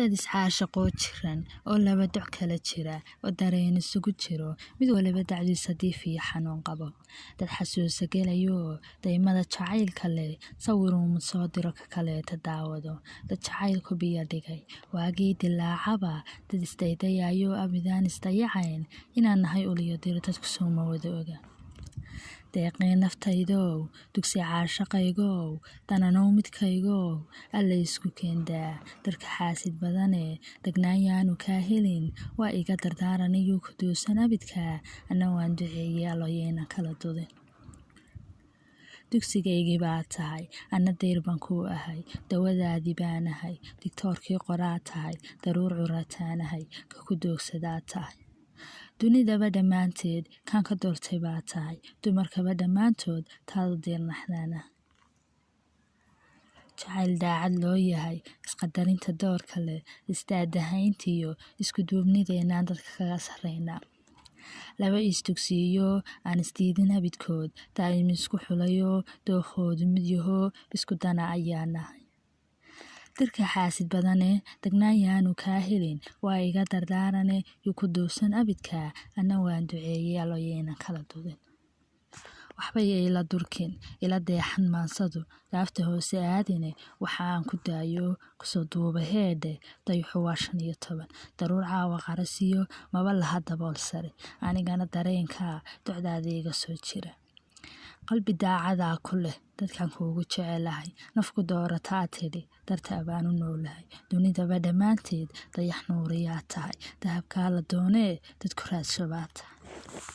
dad iscaashaqoo jiran oo laba doc kala jira oo dareen isugu jiro mid waliba dacdiisa diif iyo xanuun qabo dad xasuusa gelayo daymada jacaylka leh sawiruu soo diro ka kaleeta daawado dad jacaylku biyo dhigay waagii dilaacaba dad isdaydayayo abidaan isdayacayn inaan nahay uliyo diro dadku sooma wada oga deeqeen naftaydow dugsi caashaqaygow dananow midkaygow alla isku keendaa darka xaasid badane degnaanyaanu kaa helin waa iga dardaaranayuu ku doosan abidka anna waan duceeyey alloyeena kala dudin dugsigaygii baa tahay anna dayr baan kuu ahay dawadaadii baan ahay digtoorkii qoraa tahay daruur curataanahay ka ku doogsadaa tahay dunidaba dhammaanteed kaan ka doortay baa tahay dumarkaba dhammaantood taadu diirnaxdaana jacayl daacad loo yahay isqadarinta doorka leh isdaadahayntiyo isku duubnideenaan dadka kaga sarraynaa laba isdugsiiyo aan isdiidin abidkood daa'im isku xulayo dookoodu mid yahoo isku dana ayaa nahay dirka xaasid badane degnaanyaanu kaa helin waa iga dardaarane yuu ku doosan abidka anna waan duceeyey alloyeena kala dudin waxbay ila durkin ila deexan maansadu daafta hoose aadine waxa aan ku daayo kusoo duuba heedhe dayuxu waa 15 daruur caawa qarasiyo maba laha dabool sare anigana dareenkaa docdaada iga soo jira qalbi daacadaa ku leh dadkan kuugu jecelahay nafku doorataa tidhi darta baan u noolahay dunidaba dhammaanteed dayax nuuriyaa tahay dahabkaa la doonee dadku raadshabaa tahay